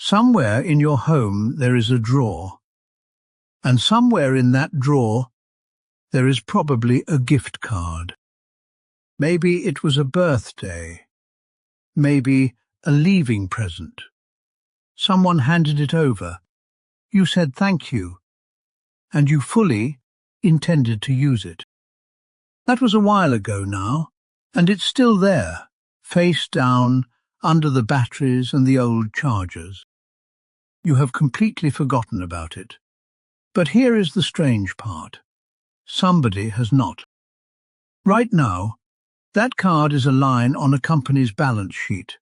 Somewhere in your home there is a drawer, and somewhere in that drawer there is probably a gift card. Maybe it was a birthday, maybe a leaving present. Someone handed it over, you said thank you, and you fully intended to use it. That was a while ago now, and it's still there, face down, under the batteries and the old chargers. You have completely forgotten about it. But here is the strange part. Somebody has not. Right now, that card is a line on a company's balance sheet,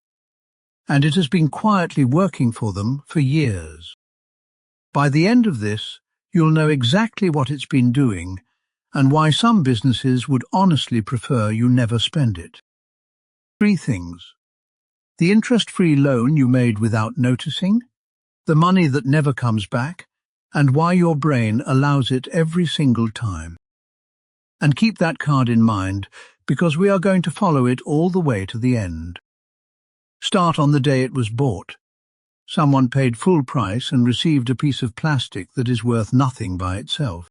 and it has been quietly working for them for years. By the end of this, you'll know exactly what it's been doing and why some businesses would honestly prefer you never spend it. 3 things. The interest-free loan you made without noticing, the money that never comes back, and why your brain allows it every single time. And keep that card in mind, because we are going to follow it all the way to the end. Start on the day it was bought. Someone paid full price and received a piece of plastic that is worth nothing by itself.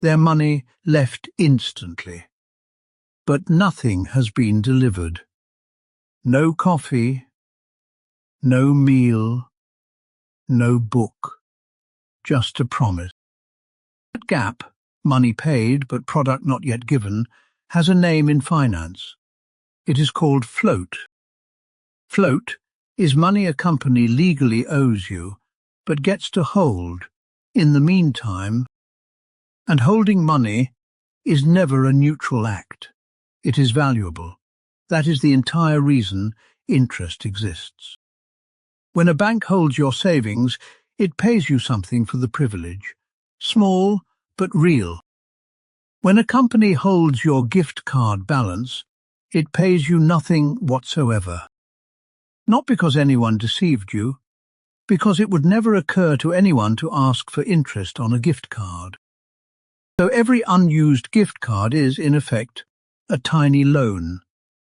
Their money left instantly. But nothing has been delivered. No coffee, no meal, no book, just a promise. That gap, money paid but product not yet given, has a name in finance. It is called float. Float is money a company legally owes you, but gets to hold in the meantime. And holding money is never a neutral act. It is valuable. That is the entire reason interest exists. When a bank holds your savings, it pays you something for the privilege, small but real. When a company holds your gift card balance, it pays you nothing whatsoever. Not because anyone deceived you, because it would never occur to anyone to ask for interest on a gift card. So every unused gift card is, in effect, a tiny loan.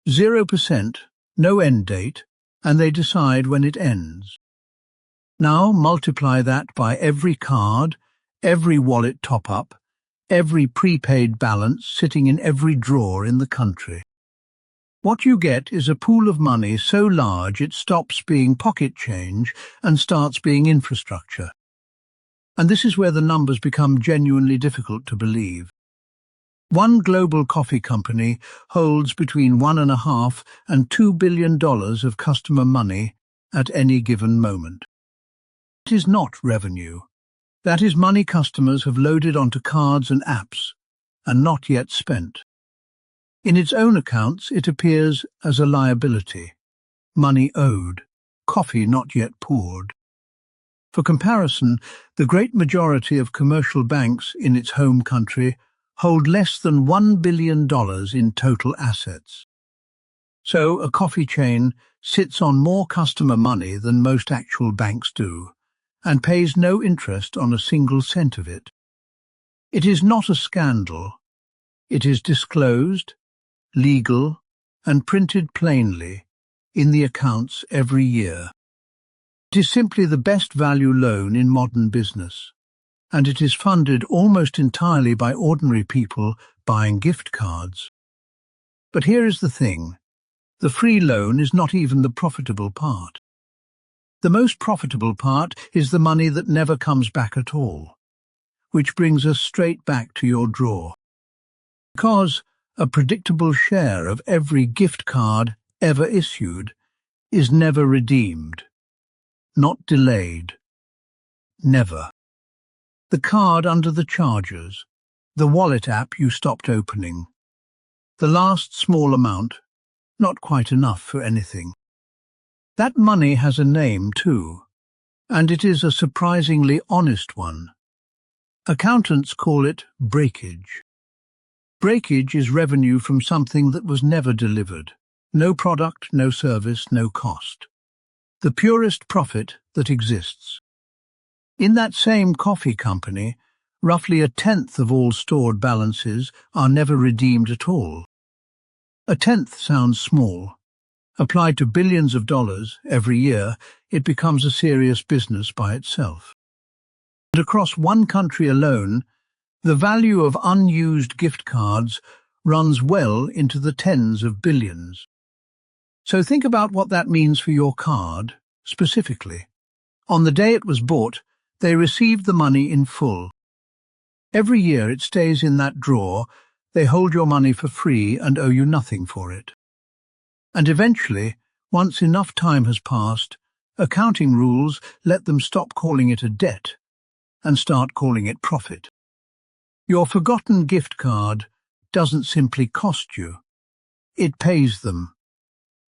0%, no end date, and they decide when it ends. Now multiply that by every card, every wallet top-up, every prepaid balance sitting in every drawer in the country. What you get is a pool of money so large it stops being pocket change and starts being infrastructure. And this is where the numbers become genuinely difficult to believe. One global coffee company holds between $1.5 and $2 billion of customer money at any given moment. It is not revenue. That is money customers have loaded onto cards and apps and not yet spent. In its own accounts, it appears as a liability, money owed, coffee not yet poured. For comparison, the great majority of commercial banks in its home country hold less than $1 billion in total assets. So a coffee chain sits on more customer money than most actual banks do, and pays no interest on a single cent of it. It is not a scandal. It is disclosed, legal, and printed plainly in the accounts every year. It is simply the best value loan in modern business, and it is funded almost entirely by ordinary people buying gift cards. But here is the thing. The free loan is not even the profitable part. The most profitable part is the money that never comes back at all, which brings us straight back to your drawer. Because a predictable share of every gift card ever issued is never redeemed, not delayed, never. The card under the chargers, the wallet app you stopped opening, the last small amount, not quite enough for anything. That money has a name too, and it is a surprisingly honest one. Accountants call it breakage. Breakage is revenue from something that was never delivered. No product, no service, no cost. The purest profit that exists. In that same coffee company, roughly 1/10 of all stored balances are never redeemed at all. 1/10 sounds small. Applied to billions of dollars every year, it becomes a serious business by itself. And across one country alone, the value of unused gift cards runs well into the tens of billions. So think about what that means for your card, specifically. On the day it was bought, they received the money in full. Every year it stays in that drawer, they hold your money for free and owe you nothing for it. And eventually, once enough time has passed, accounting rules let them stop calling it a debt and start calling it profit. Your forgotten gift card doesn't simply cost you, it pays them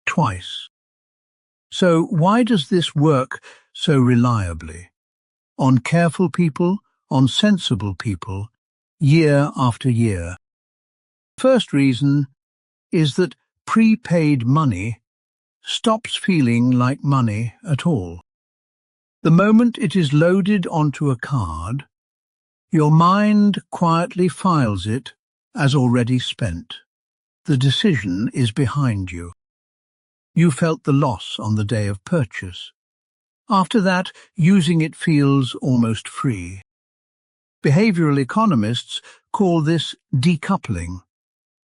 twice. So why does this work so reliably? On careful people, on sensible people, year after year. First reason is that prepaid money stops feeling like money at all. The moment it is loaded onto a card, your mind quietly files it as already spent. The decision is behind you. You felt the loss on the day of purchase. After that, using it feels almost free. Behavioral economists call this decoupling.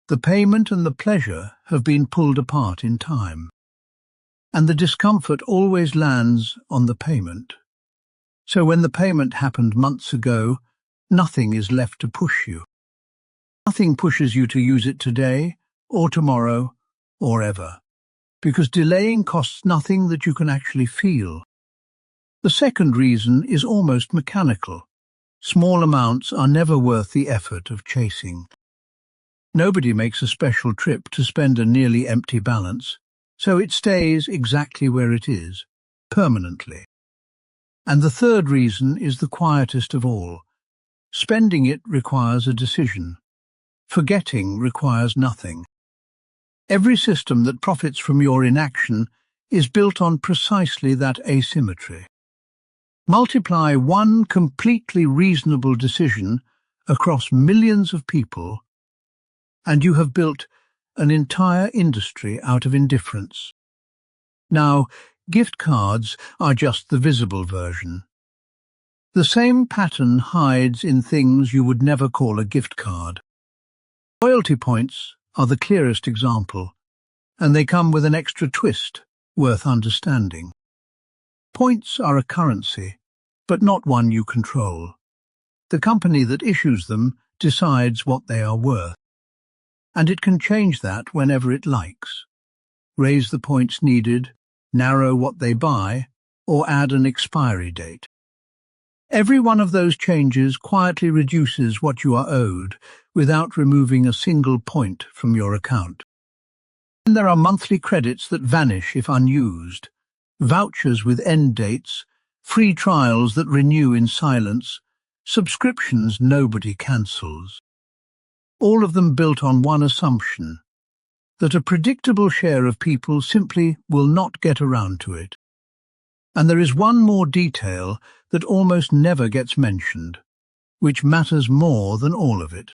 The payment and the pleasure have been pulled apart in time. And the discomfort always lands on the payment. So when the payment happened months ago, nothing is left to push you. Nothing pushes you to use it today, or tomorrow, or ever. Because delaying costs nothing that you can actually feel. The second reason is almost mechanical. Small amounts are never worth the effort of chasing. Nobody makes a special trip to spend a nearly empty balance, so it stays exactly where it is, permanently. And the third reason is the quietest of all. Spending it requires a decision. Forgetting requires nothing. Every system that profits from your inaction is built on precisely that asymmetry. Multiply one completely reasonable decision across millions of people, and you have built an entire industry out of indifference. Now, gift cards are just the visible version. The same pattern hides in things you would never call a gift card. Loyalty points are the clearest example, and they come with an extra twist worth understanding. Points are a currency, but not one you control. The company that issues them decides what they are worth, and it can change that whenever it likes. Raise the points needed, narrow what they buy, or add an expiry date. Every one of those changes quietly reduces what you are owed without removing a single point from your account. And there are monthly credits that vanish if unused, vouchers with end dates, free trials that renew in silence, subscriptions nobody cancels. All of them built on one assumption, that a predictable share of people simply will not get around to it. And there is one more detail that almost never gets mentioned, which matters more than all of it.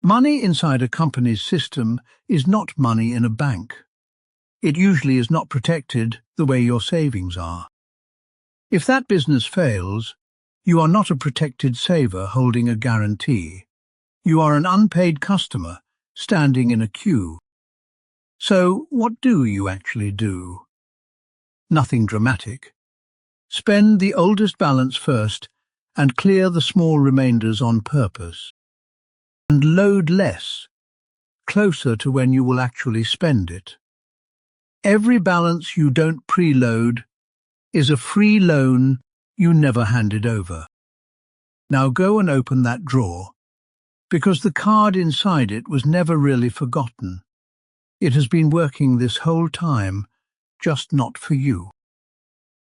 Money inside a company's system is not money in a bank. It usually is not protected the way your savings are. If that business fails, you are not a protected saver holding a guarantee. You are an unpaid customer standing in a queue. So what do you actually do? Nothing dramatic. Spend the oldest balance first and clear the small remainders on purpose. And load less, closer to when you will actually spend it. Every balance you don't preload is a free loan you never handed over. Now go and open that drawer, because the card inside it was never really forgotten. It has been working this whole time, just not for you.